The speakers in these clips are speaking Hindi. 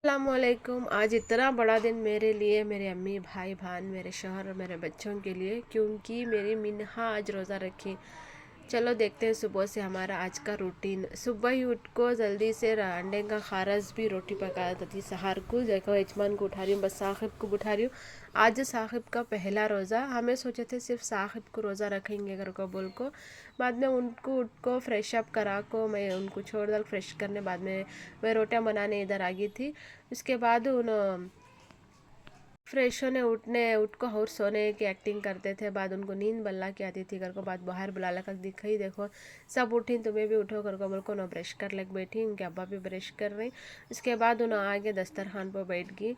अस्सलामुअलैकुम। आज इतना बड़ा दिन मेरे लिए, मेरे अम्मी भाई बहन, मेरे शौहर और मेरे बच्चों के लिए, क्योंकि मेरी मिन्हा आज रोज़ा रखी। चलो देखते हैं सुबह से हमारा आज का रूटीन। सुबह ही उठ को जल्दी से अंडे का खारस भी रोटी पका देती सहर को। देखो यजमान को उठा रही हूँ, बस साहिब को उठा रही हूँ। आज साहिब का पहला रोज़ा। हमें सोचे थे सिर्फ साहिब को रोज़ा रखेंगे घर को बोल को। बाद में उनको उठ को फ्रेश अप करा को मैं उनको छोड़ दल फ्रेश करने। बाद में मैं रोटियां बनाने इधर आ गई थी। उसके बाद उन फ्रेश होने उठ को और सोने की एक्टिंग करते थे। बाद उनको नींद बल्ला के आती थी घर को। बाद बाहर बुला लगा दिखाई देखो सब उठी, तुम्हें भी उठो घर को बोल को। ना ब्रश कर लग बैठी, उनके अब्बा भी ब्रश कर रही। उसके बाद उन्हें आगे दस्तरखान पर बैठ गई।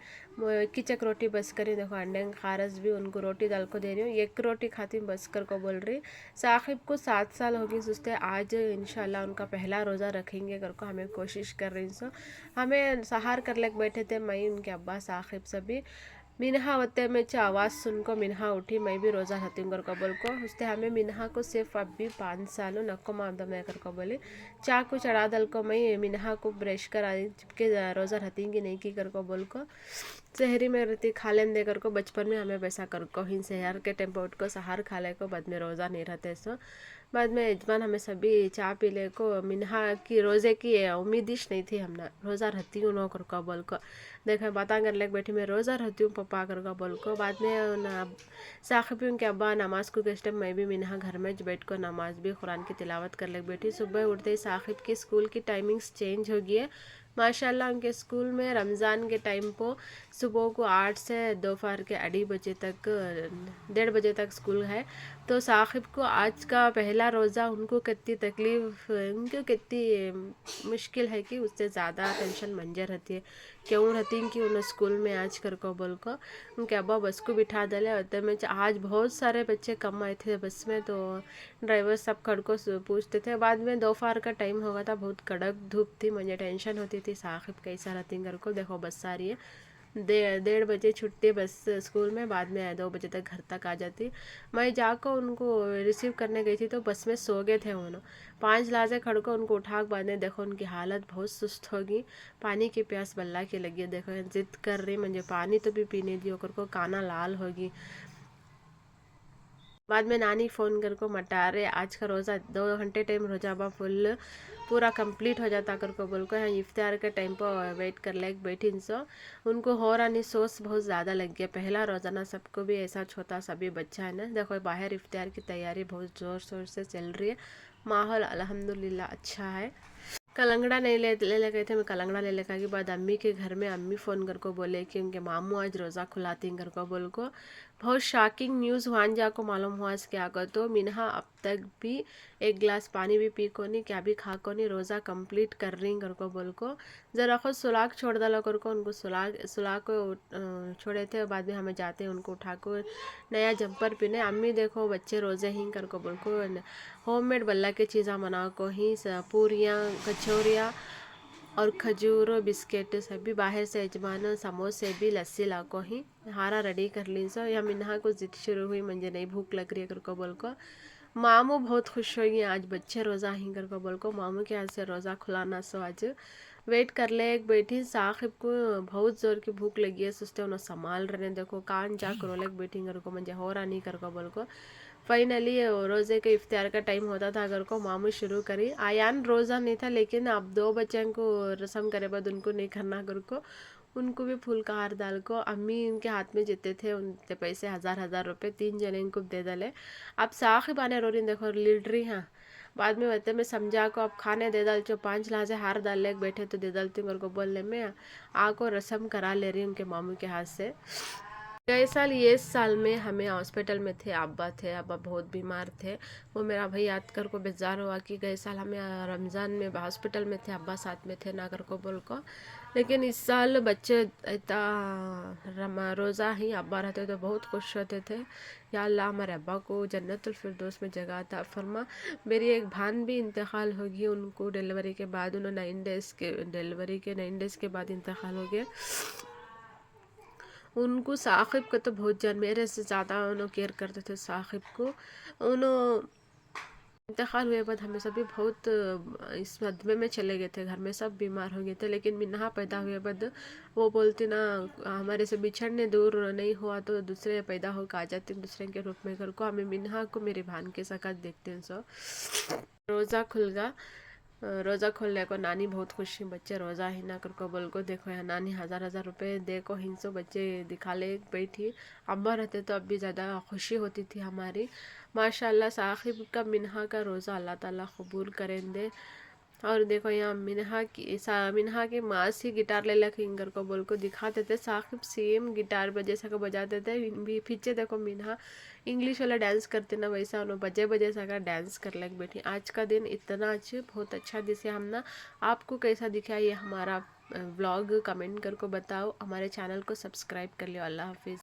किचक रोटी बस करी, देखो अंडे खारस भी उनको रोटी डाल को दे रही हूँ। एक रोटी खाती बस कर को बोल रही। साहिब को 7 साल होगी सुस्ते। आज इंशाल्लाह उनका पहला रोज़ा रखेंगे घर को, हमें कोशिश कर रही सो। हमें सहार कर लग बैठे थे मैं, उनके अब्बा साहिब सभी। मिनहा वत्ते में आवाज़ सुन को मिनहा उठी। मैं भी रोज़ा रहती हूँ कर बोल को। उसते हमें मिनहा को सिर्फ अब भी 5 सालों नको मामदम नहीं कर को बोले। चाह को चढ़ा दल को मैं मिनहा को ब्रश करा चिपके रोज़ा रहती कि नहीं की कर को बोल को। शहरी में रहती खा लेन दे कर को। बचपन में हमें वैसा कर को ही शहर के टेम्पो उठ को सहार खा ले को। बाद में रोज़ा नहीं रहते सो। बाद में यजमान हमें सभी चाय पी ले को। मिनहा की रोज़े की उम्मीदिश नहीं थी। हमने रोज़ा रहती हूँ नो कर को बोल को। देखा बातें कर लेके बैठी मैं रोज़ा रहती हूँ पप्पा कर को बोल को। बाद में साखिब के अब्बा नमाज को किस टाइम मैं भी मिनहा घर में बैठ को नमाज भी कुरान की तिलावत कर लेके बैठी। सुबह उठते ही साखिब की स्कूल की टाइमिंग्स चेंज हो गई है माशाल्लाह। उनके स्कूल में रमज़ान के टाइम को सुबह को 8 से दोपहर के 2:30 बजे तक 1:30 बजे तक स्कूल है। तो साहिब को आज का पहला रोज़ा उनको कितनी तकलीफ़, उनको कितनी मुश्किल है कि उससे ज़्यादा टेंशन मंजर रहती है। क्यों रहती कि उन्हें स्कूल में आज कर को बोल को उनके अब्बा बस को बिठा दले। और में आज बहुत सारे बच्चे कम आए थे बस में, तो ड्राइवर सब खड़ को पूछते थे। बाद में दोपहर का टाइम होगा था, बहुत कड़क धूप थी, मुझे टेंशन होती थी साहिब कैसा रहती घर को। देखो बस आ रही है, 1:30 बजे छुट्टी बस स्कूल में। बाद में 2 बजे तक घर तक आ जाती। मैं जाकर उनको रिसीव करने गई थी तो बस में सो गए थे उन्होंने। 5 लाजे खड़ को उनको उठा के बाद में देखो उनकी हालत बहुत सुस्त होगी। पानी की प्यास बल्ला के लगी है। देखो जिद कर रही मुझे पानी तो भी पीने दियो कर को, काना लाल होगी। बाद में नानी फ़ोन कर को मटा रहे आज का रोज़ा 2 घंटे टाइम रोजा बा फुल पूरा कंप्लीट हो जाता कर को बोल को। यहाँ इफ्तार के टाइम पर वेट कर ले बैठी सो। उनको हो रहा नहीं, सोच बहुत ज़्यादा लग गया। पहला रोज़ाना सबको भी ऐसा छोटा सभी बच्चा है ना। देखो बाहर इफ्तार की तैयारी बहुत ज़ोर शोर से चल रही है। माहौल अल्हम्दुलिल्लाह अच्छा है। कलंगड़ा नहीं ले गए थे। मैं कलंगड़ा ले लेकर के बाद अम्मी के घर में अम्मी फ़ोन कर को बोले कि उनके मामू आज रोज़ा खुलाती घर को बोल को। बहुत शॉकिंग न्यूज़ वहाँ जाको मालूम हुआ इसके आकर। तो मिनहा अब तक भी 1 गिलास पानी भी पी को नहीं, क्या भी खा को नहीं, रोज़ा कंप्लीट कर रही घर को बोल को। ज़रा खुद सुलाग छोड़ डाला कर को। उनको सुलाग को छोड़े थे। बाद में हमें जाते हैं उनको उठा को नया जंपर पहने। अम्मी देखो बच्चे रोज़े ही कर को बोल को होममेड बल्ला की चीज़ा बना को ही पूरियाँ कचौरियाँ और खजूर बिस्किट सभी बाहर से यजमान समोसे भी लस्सी ला को ही हारा रेडी कर ली सो। या मिन्हा को जिद शुरू हुई मुझे नहीं भूख लग रही है कर को बोल को। मामू बहुत खुश हुई आज बच्चे रोज़ा ही कर को बोल को। मामू के हाथ से रोज़ा खुलाना सो आज वेट कर ले एक बैठी। साहिब को बहुत ज़ोर की भूख लगी है, सुस्ते उन्हें संभाल रहे। देखो कान जा कर रोले बैठी कर को मुझे हो रहा नहीं कर को बोल को। फाइनली रोज़े के इफ्तार का टाइम होता था अगर को मामू शुरू करी। आयान रोज़ा नहीं था लेकिन अब 2 बच्चों को रस्म करे बाद उनको नहीं करना कर को। उनको भी फूल का हार डाल को अम्मी उनके हाथ में जीते थे उनके पैसे 1000-1000 रुपये 3 जने इनको दे डाले। अब साखिब आने रो रही देखो लीड रही। हाँ बाद में बता मैं समझा को अब खाने दे डाल जो 5 लाजे हार डाल ले बैठे तो दे डालती हूँ को बोलने में आको रस्म करा ले रही उनके मामू के हाथ से। गए साल ये साल में हमें हॉस्पिटल में थे, अब्बा बहुत बीमार थे। वो मेरा भाई याद कर को बेजार हुआ कि गए साल हमें रमज़ान में हॉस्पिटल में थे, अब्बा साथ में थे ना कर को बोल को। लेकिन इस साल बच्चे इतना रोज़ा ही अब्बा रहते तो बहुत खुश होते थे। या अल्लाह हमारे अब्बा को जन्नतुल फिरदौस में जगह अता फरमा। मेरी एक भान भी इंतकाल होगी, उनको डिलीवरी के बाद उन्होंने 9 डेज़ के बाद इंतकाल हो गया। उनको साकिब का तो बहुत जान मेरे से ज़्यादा उन्होंने केयर करते थे साकिब को। उन्होंने इंतकाल हुए बाद हमें सभी बहुत इस सदमे में चले गए थे, घर में सब बीमार हो गए थे। लेकिन मिन्हा पैदा हुए बाद वो बोलती ना, हमारे से बिछड़ने दूर नहीं हुआ तो दूसरे पैदा होकर आ जाते दूसरे के रूप में घर को। हमें मिन्हा को मेरी बहन के साथ देखते हैं सब। रोज़ा खुल गया, रोज़ा खोलने को नानी बहुत खुशी, बच्चे रोज़ा ही ना कर को बोल को देखो यहाँ नानी 1000-1000 रुपये दे को हिंसो बच्चे दिखा ले बैठी। अम्मा रहते तो अब भी ज़्यादा खुशी होती थी हमारी। माशाल्लाह साहिब का मिन्हा का रोज़ा अल्लाह ताला कबूल करें दे। और देखो यहाँ मिन्हा की माँ सी गिटार ले लेके इंगर को बोल को दिखाते थे, साकिब सेम गिटार बजे सा को बजाते थे। पीछे देखो मिन्हा इंग्लिश वाला डांस करते ना, वैसा उन्होंने बजे बजे सा का डांस कर लग बैठी। आज का दिन इतना अच्छा, बहुत अच्छा दिसे हम ना। आपको कैसा दिखा ये हमारा व्लॉग कमेंट करके बताओ। हमारे चैनल को सब्सक्राइब कर लियो। अल्लाह हाफिज़।